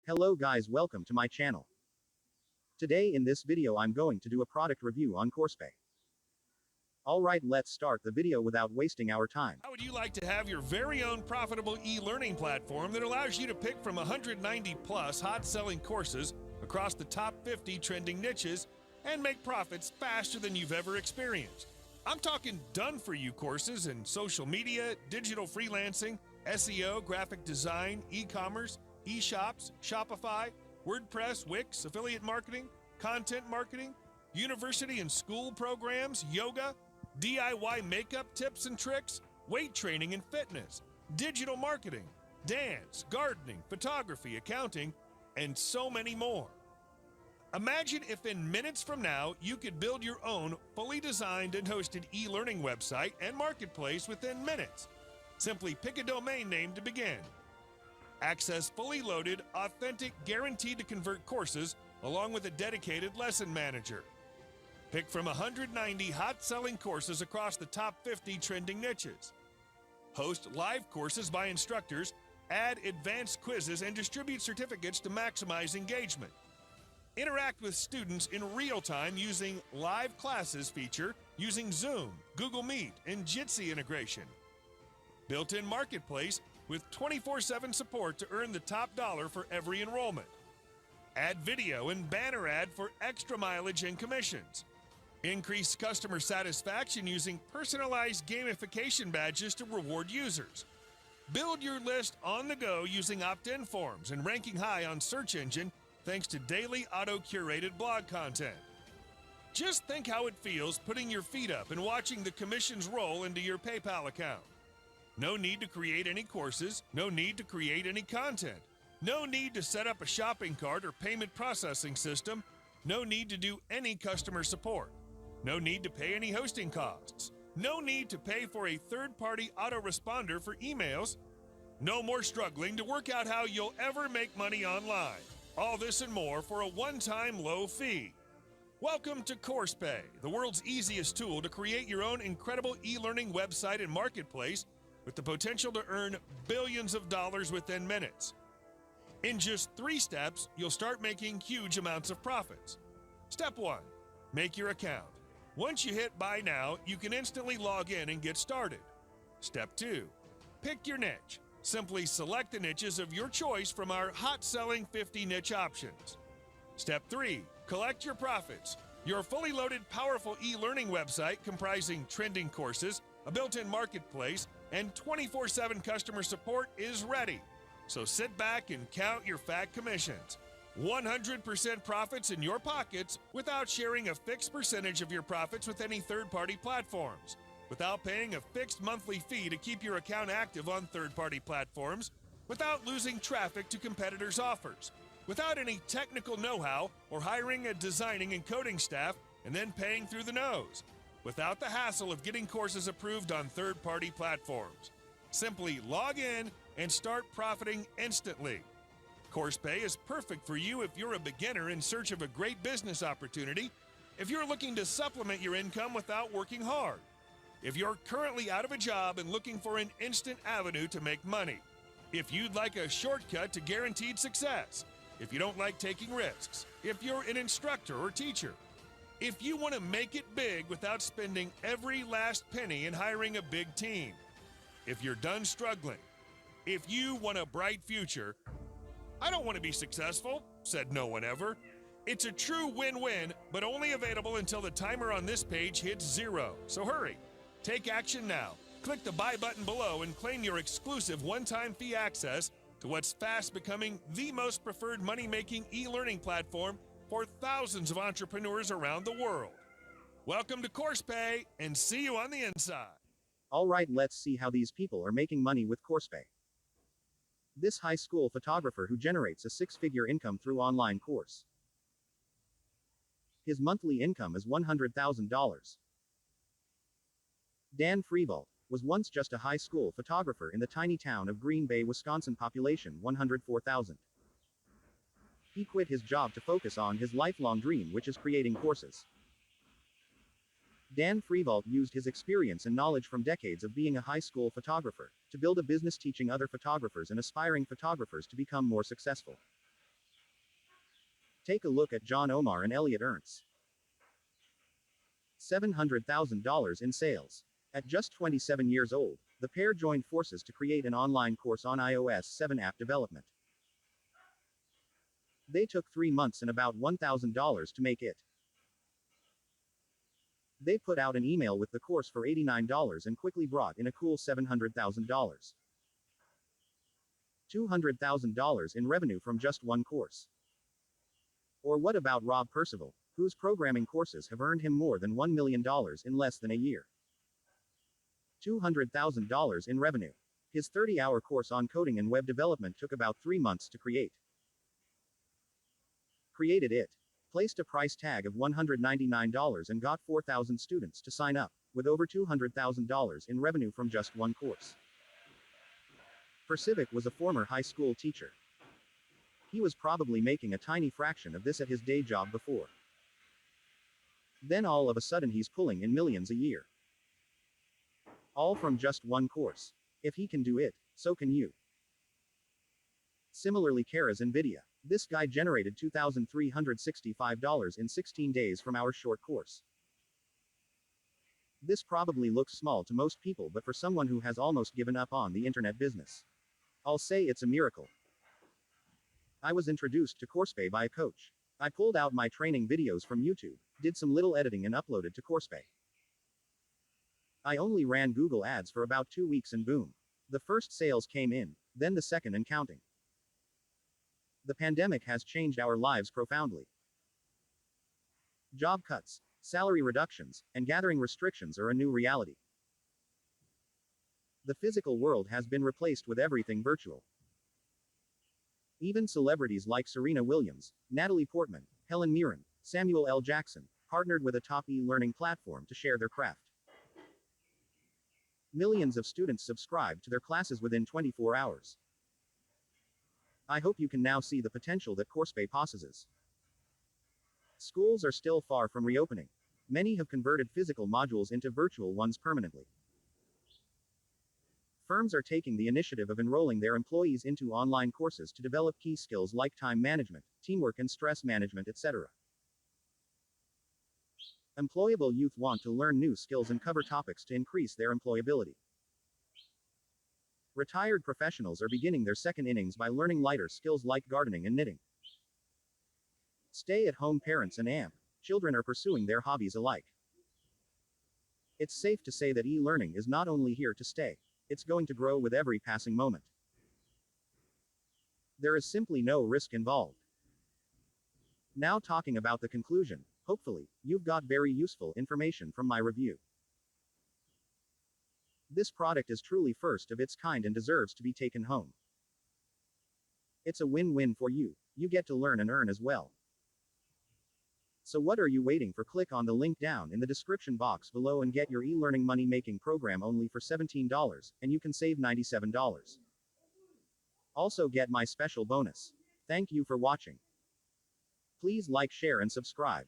Hello guys, welcome to my channel. Today in this video I'm going to do a product review on Coursepay. Alright, let's start the video without wasting our time. How would you like to have your very own profitable e-learning platform that allows you to pick from 190 plus hot-selling courses across the top 50 trending niches and make profits faster than you've ever experienced? I'm talking done-for-you courses in social media, digital freelancing, SEO, graphic design, e-commerce, e-shops, Shopify, WordPress, Wix, affiliate marketing, content marketing, university and school programs, yoga, DIY makeup tips and tricks, weight training and fitness, digital marketing, dance, gardening, photography, accounting, and so many more. Imagine if in minutes from now you could build your own fully designed and hosted e-learning website and marketplace within minutes. Simply pick a domain name to begin. Access fully loaded, authentic, guaranteed to convert courses along with a dedicated lesson manager. Pick from 190 hot-selling courses across the top 50 trending niches. Host live courses by instructors, add advanced quizzes, and distribute certificates to maximize engagement. Interact with students in real time using live classes feature using Zoom, Google Meet, and Jitsi integration. Built-in marketplace with 24/7 support to earn the top dollar for every enrollment. Add video and banner ad for extra mileage and commissions. Increase customer satisfaction using personalized gamification badges to reward users. Build your list on the go using opt-in forms and ranking high on search engine thanks to daily auto-curated blog content. Just think how it feels putting your feet up and watching the commissions roll into your PayPal account. No need to create any courses, no need to create any content, no need to set up a shopping cart or payment processing system, no need to do any customer support, no need to pay any hosting costs, no need to pay for a third-party autoresponder for emails, no more struggling to work out how you'll ever make money online. All this and more for a one-time low fee. Welcome to Coursepay, the world's easiest tool to create your own incredible e-learning website and marketplace with the potential to earn billions of dollars within minutes. In just 3 steps, you'll start making huge amounts of profits. Step 1, make your account. Once you hit Buy Now, you can instantly log in and get started. Step 2, pick your niche. Simply select the niches of your choice from our hot-selling 50 niche options. Step 3, collect your profits. Your fully loaded, powerful e-learning website comprising trending courses, a built-in marketplace, and 24/7 customer support is ready. So sit back and count your fat commissions. 100% profits in your pockets without sharing a fixed percentage of your profits with any third-party platforms, without paying a fixed monthly fee to keep your account active on third-party platforms, without losing traffic to competitors' offers, without any technical know-how or hiring a designing and coding staff and then paying through the nose, without the hassle of getting courses approved on third-party platforms. Simply log in and start profiting instantly. Coursepay is perfect for you if you're a beginner in search of a great business opportunity, if you're looking to supplement your income without working hard, if you're currently out of a job and looking for an instant avenue to make money, if you'd like a shortcut to guaranteed success, if you don't like taking risks, if you're an instructor or teacher, if you want to make it big without spending every last penny and hiring a big team, if you're done struggling, if you want a bright future. I don't want to be successful, said no one ever. It's a true win-win, but only available until the timer on this page hits 0. So hurry. Take action now. Click the buy button below and claim your exclusive one-time fee access to what's fast becoming the most preferred money-making e-learning platform for thousands of entrepreneurs around the world. Welcome to Coursepay, and see you on the inside. Alright, let's see how these people are making money with Coursepay. This high school photographer who generates a 6-figure income through online course. His monthly income is $100,000. Dan Freevault was once just a high school photographer in the tiny town of Green Bay, Wisconsin, population 104,000. He quit his job to focus on his lifelong dream, which is creating courses. Dan Freevault used his experience and knowledge from decades of being a high school photographer to build a business teaching other photographers and aspiring photographers to become more successful. Take a look at John Omar and Elliot Ernst. $700,000 in sales. At just 27 years old, the pair joined forces to create an online course on iOS 7 app development. They took 3 months and about $1,000 to make it. They put out an email with the course for $89 and quickly brought in a cool $700,000. $200,000 in revenue from just one course. Or what about Rob Percival, whose programming courses have earned him more than $1 million in less than a year? $200,000 in revenue. His 30-hour course on coding and web development took about 3 months to create. Created it. Placed a price tag of $199 and got 4,000 students to sign up, with over $200,000 in revenue from just one course. Percival was a former high school teacher. He was probably making a tiny fraction of this at his day job before. Then all of a sudden he's pulling in millions a year. All from just one course. If he can do it, so can you. Similarly, Kara's NVIDIA. This guy generated $2,365 in 16 days from our short course. This probably looks small to most people, but for someone who has almost given up on the internet business, I'll say it's a miracle. I was introduced to Coursepay by a coach. I pulled out my training videos from YouTube, did some little editing and uploaded to Coursepay. I only ran Google ads for about 2 weeks and boom. The first sales came in, then the second and counting. The pandemic has changed our lives profoundly. Job cuts, salary reductions, and gathering restrictions are a new reality. The physical world has been replaced with everything virtual. Even celebrities like Serena Williams, Natalie Portman, Helen Mirren, Samuel L. Jackson, partnered with a top e-learning platform to share their craft. Millions of students subscribed to their classes within 24 hours. I hope you can now see the potential that Coursepay possesses. Schools are still far from reopening. Many have converted physical modules into virtual ones permanently. Firms are taking the initiative of enrolling their employees into online courses to develop key skills like time management, teamwork and stress management, etc. Employable youth want to learn new skills and cover topics to increase their employability. Retired professionals are beginning their second innings by learning lighter skills like gardening and knitting. Stay-at-home parents and children are pursuing their hobbies alike. It's safe to say that e-learning is not only here to stay, it's going to grow with every passing moment. There is simply no risk involved. Now talking about the conclusion, hopefully, you've got very useful information from my review. This product is truly first of its kind and deserves to be taken home. It's a win-win for you. You get to learn and earn as well. So what are you waiting for? Click on the link down in the description box below and get your e-learning money-making program only for $17, and you can save $97. Also get my special bonus. Thank you for watching. Please like, share and subscribe.